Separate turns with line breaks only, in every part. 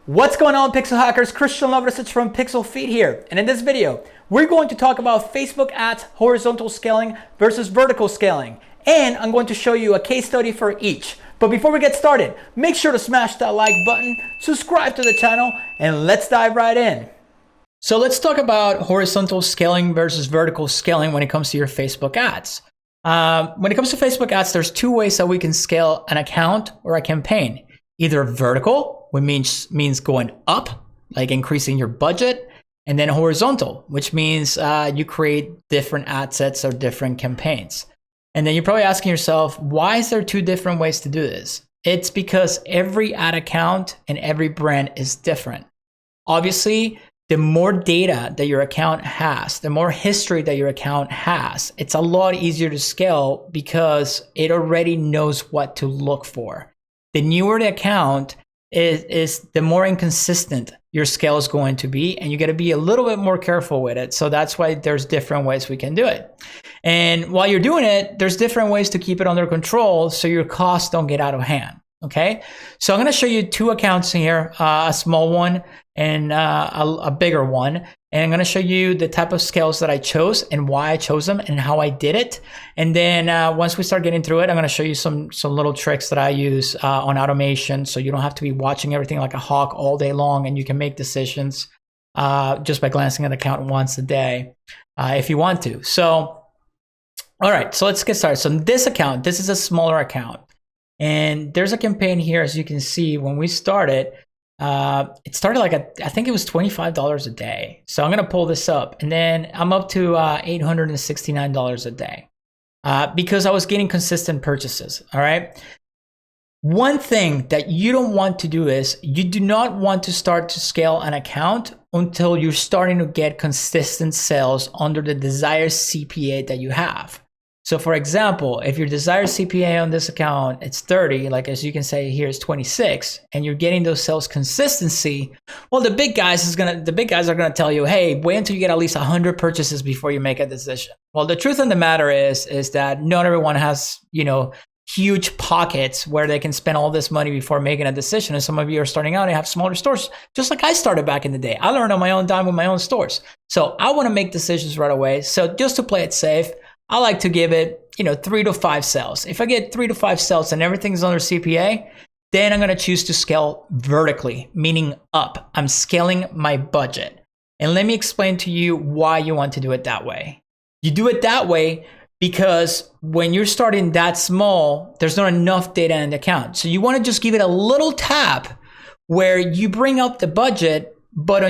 What's going on, Pixel Hackers? Christian Lovrecich from PixlFeed here. And in this video, we're going to talk about Facebook ads, horizontal scaling versus vertical scaling. And I'm going to show you a case study for each. But before we get started, make sure to smash that like button, subscribe to the channel, and let's dive right in. So let's talk about horizontal scaling versus vertical scaling when it comes to your Facebook ads. When it comes to Facebook ads, there's two ways that we can scale an account or a campaign. Either vertical, which means going up, like increasing your budget, and then horizontal, which means you create different ad sets or different campaigns. And then you're probably asking yourself, why is there two different ways to do this? It's because every ad account and every brand is different. Obviously, the more data that your account has, the more history that your account has, it's a lot easier to scale because it already knows what to look for. The newer the account is, the more inconsistent your scale is going to be, and you got to be a little bit more careful with it. So that's why there's different ways we can do it. And while you're doing it, there's different ways to keep it under control so your costs don't get out of hand. Okay, so I'm going to show you two accounts here, a small one and a bigger one. And I'm going to show you the type of scales that I chose and why I chose them and how I did it. And then once we start getting through it, I'm going to show you some little tricks that I use on automation, so you don't have to be watching everything like a hawk all day long, and you can make decisions just by glancing at the account once a day if you want to. So, all right, so let's get started. So this account, this is a smaller account. And there's a campaign here, as you can see, when we started, it started like I think it was $25 a day. So I'm going to pull this up, and then I'm up to $869 a day because I was getting consistent purchases. All right. One thing that you don't want to do is you do not want to start to scale an account until you're starting to get consistent sales under the desired CPA that you have. So for example, if your desired CPA on this account, it's 30, like as you can say here, it's 26, and you're getting those sales consistency, well, the big guys are gonna tell you, hey, wait until you get at least 100 purchases before you make a decision. Well, the truth of the matter is that not everyone has, huge pockets where they can spend all this money before making a decision. And some of you are starting out and have smaller stores, just like I started back in the day. I learned on my own dime with my own stores. So I wanna make decisions right away. So just to play it safe, I like to give it, 3 to 5 sales. If I get 3 to 5 sales and everything's under CPA, then I'm going to choose to scale vertically, meaning up. I'm scaling my budget. And let me explain to you why you want to do it that way. You do it that way because when you're starting that small, there's not enough data in the account. So you want to just give it a little tap where you bring up the budget, but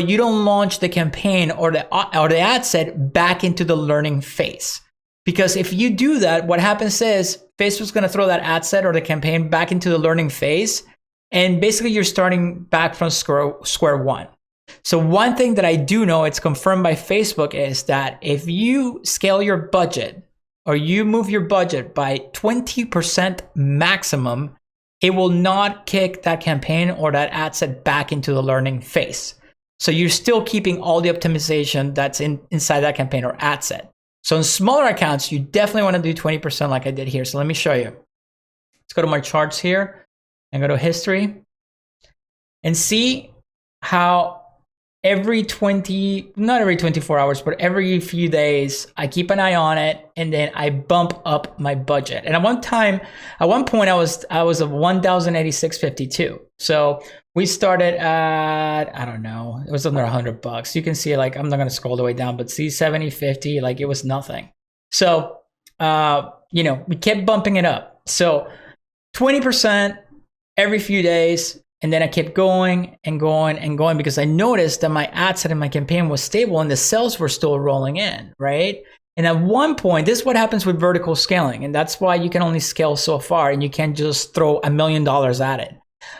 you don't launch the campaign or the ad set back into the learning phase. Because if you do that, what happens is Facebook's going to throw that ad set or the campaign back into the learning phase. And basically you're starting back from square one. So one thing that I do know, it's confirmed by Facebook, is that if you scale your budget or you move your budget by 20% maximum, it will not kick that campaign or that ad set back into the learning phase. So you're still keeping all the optimization that's inside that campaign or ad set. So in smaller accounts, you definitely want to do 20% like I did here. So let me show you. Let's go to my charts here and go to history and see how not every 24 hours, but every few days, I keep an eye on it and then I bump up my budget. And at one point I was at $1,086.52. So we started at, I don't know, it was under $100. You can see, like, I'm not going to scroll all the way down, but see 70, 50, like it was nothing. So, we kept bumping it up. So 20% every few days. And then I kept going and going and going because I noticed that my ad set in my campaign was stable and the sales were still rolling in, right? And at one point, this is what happens with vertical scaling. And that's why you can only scale so far and you can't just throw $1 million at it.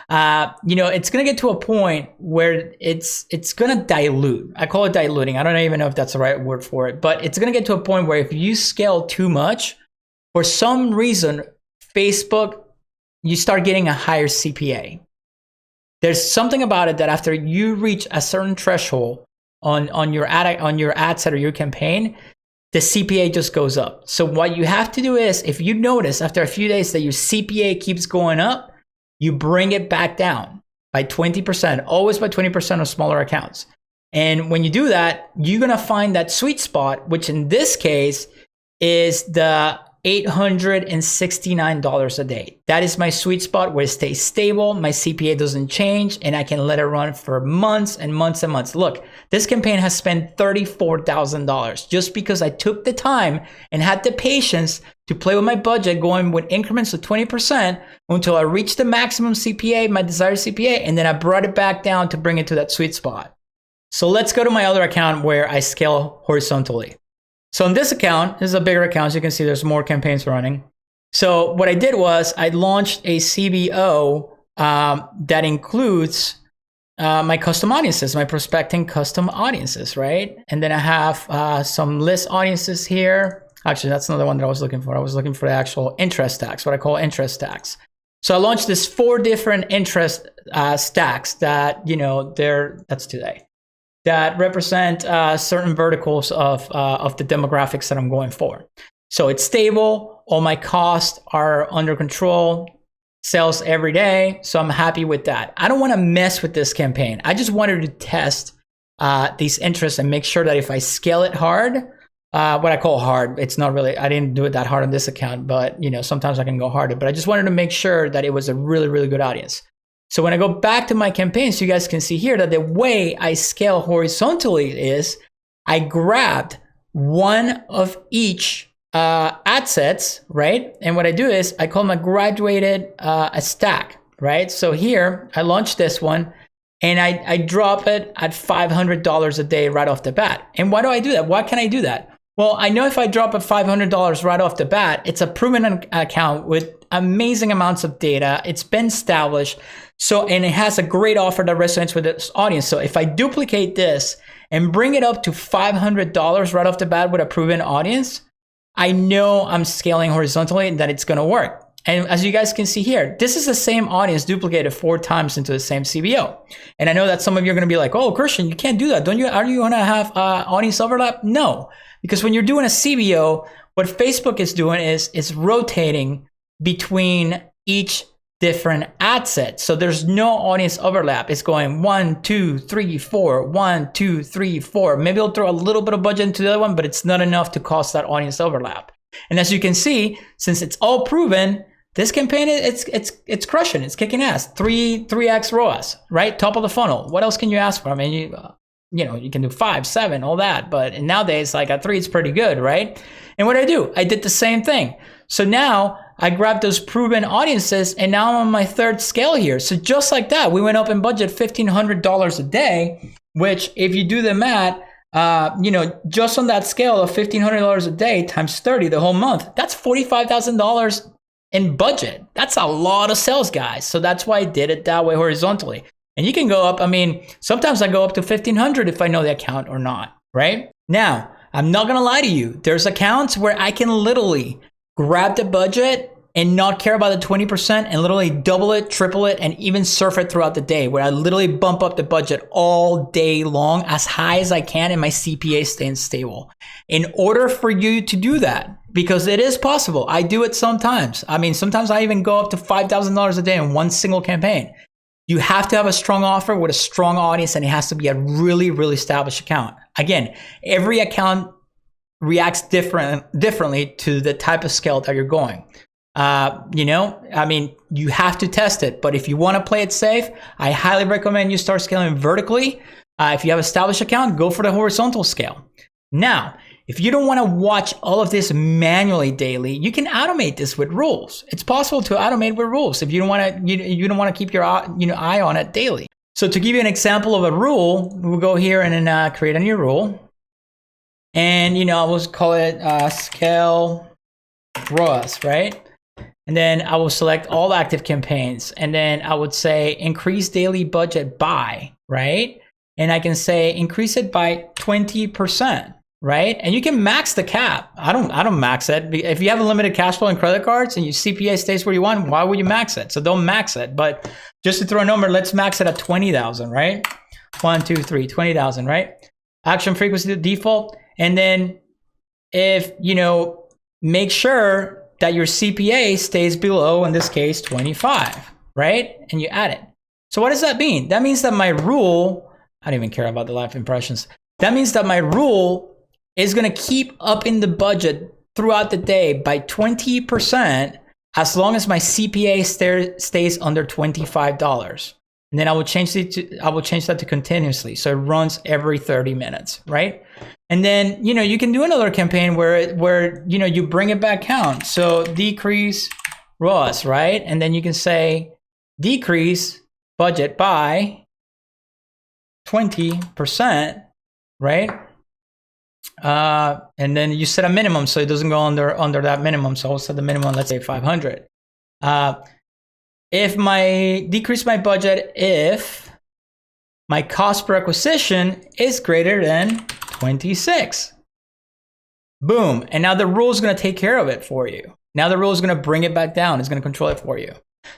It's going to get to a point where it's going to dilute. I call it diluting. I don't even know if that's the right word for it, but it's going to get to a point where if you scale too much, for some reason, Facebook, you start getting a higher CPA. There's something about it that after you reach a certain threshold on your ad set or your campaign, the CPA just goes up. So what you have to do is, if you notice after a few days that your CPA keeps going up, you bring it back down by 20%, always by 20% of smaller accounts. And when you do that, you're gonna find that sweet spot, which in this case is the $869 a day. That is my sweet spot where it stays stable, my CPA doesn't change, and I can let it run for months and months and months. Look, this campaign has spent $34,000 just because I took the time and had the patience to play with my budget, going with increments of 20% until I reached the maximum CPA, my desired CPA, and then I brought it back down to bring it to that sweet spot. So let's go to my other account where I scale horizontally. So in this account, this is a bigger account. As you can see, there's more campaigns running. So what I did was I launched a CBO that includes my custom audiences, my prospecting custom audiences, right? And then I have some list audiences here. Actually, that's another one that I was looking for. I was looking for the actual interest stacks, what I call interest stacks. So I launched this 4 different interest stacks that, that's today, that represent certain verticals of the demographics that I'm going for. So it's stable, all my costs are under control, sales every day, so I'm happy with that. I don't wanna mess with this campaign. I just wanted to test these interests and make sure that if I scale it hard, what I call hard, it's not really, I didn't do it that hard on this account, but sometimes I can go harder, but I just wanted to make sure that it was a really, really good audience. So when I go back to my campaigns, you guys can see here that the way I scale horizontally is I grabbed one of each ad sets, right? And what I do is I call them a graduated a stack, right? So here I launch this one and I drop it at $500 a day right off the bat. And why do I do that? Why can I do that? Well, I know if I drop at $500 right off the bat, it's a proven account with amazing amounts of data. It's been established. So, and it has a great offer that resonates with this audience. So if I duplicate this and bring it up to $500 right off the bat with a proven audience, I know I'm scaling horizontally and that it's gonna work. And as you guys can see here, this is the same audience duplicated 4 times into the same CBO. And I know that some of you are gonna be like, oh, Christian, you can't do that. Are you gonna have audience overlap? No, because when you're doing a CBO, what Facebook is doing is rotating between each different ad set. So there's no audience overlap. It's going 1, 2, 3, 4, 1, 2, 3, 4. Maybe I'll throw a little bit of budget into the other one, but it's not enough to cause that audience overlap. And as you can see, since it's all proven, this campaign, it's crushing, it's kicking ass. 3x ROAS, right? Top of the funnel. What else can you ask for? I mean, you can do 5, 7, all that, but nowadays, like at 3, it's pretty good, right? And what did I do? I did the same thing. So now I grabbed those proven audiences and now I'm on my 3rd scale here. So just like that, we went up in budget $1,500 a day, which if you do the math, just on that scale of $1,500 a day times 30 the whole month, that's $45,000 in budget. That's a lot of sales, guys. So that's why I did it that way horizontally. And you can go up, I mean, sometimes I go up to 1,500 if I know the account or not, right? Now, I'm not gonna lie to you. There's accounts where I can literally grab the budget and not care about the 20% and literally double it, triple it, and even surf it throughout the day, where I literally bump up the budget all day long as high as I can and my CPA stays stable. In order for you to do that, because it is possible, I do it sometimes. I mean, sometimes I even go up to $5,000 a day in one single campaign. You have to have a strong offer with a strong audience and it has to be a really, really established account. Again, every account reacts differently to the type of scale that you're going. I mean, you have to test it, but if you want to play it safe, I highly recommend you start scaling vertically. If you have an established account, go for the horizontal scale. Now, if you don't want to watch all of this manually daily, you can automate this with rules. It's possible to automate with rules if you don't want to. You don't want to keep your eye on it daily. So to give you an example of a rule, we'll go here and then create a new rule. And, I will call it scale ROAS, right? And then I will select all active campaigns. And then I would say increase daily budget by, right? And I can say increase it by 20%, right? And you can max the cap. I don't max it. If you have a limited cash flow and credit cards and your CPA stays where you want, why would you max it? So don't max it. But just to throw a number, let's max it at 20,000, right? 1, 2, 3, 20,000, right? Action frequency to default. And then if, make sure that your CPA stays below, in this case, 25, right? And you add it. So what does that mean? That means that my rule, I don't even care about the live impressions. That means that my rule is gonna keep up in the budget throughout the day by 20% as long as my CPA stays under $25. And then I will change that to continuously. So it runs every 30 minutes, right? And then, you can do another campaign where you bring it back down. So decrease ROAS, right? And then you can say decrease budget by 20%, right? And then you set a minimum so it doesn't go under that minimum. So I'll set the minimum, let's say 500. If decrease my budget if my cost per acquisition is greater than 26. Boom. And now the rule is going to take care of it for you. Now the rule is going to bring it back down. It's going to control it for you.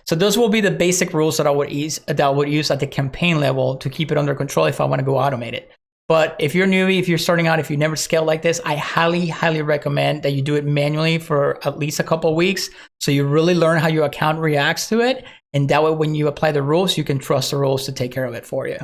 So those will be the basic rules that I would use at the campaign level to keep it under control if I want to go automate it. But if you're newbie, if you're starting out, if you never scaled like this, I highly, highly recommend that you do it manually for at least a couple of weeks so you really learn how your account reacts to it. And that way, when you apply the rules, you can trust the rules to take care of it for you.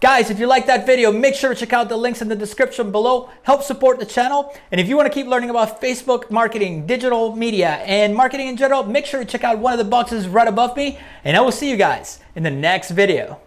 Guys, if you like that video, make sure to check out the links in the description below. Help support the channel. And if you want to keep learning about Facebook marketing, digital media, and marketing in general, make sure to check out one of the boxes right above me. And I will see you guys in the next video.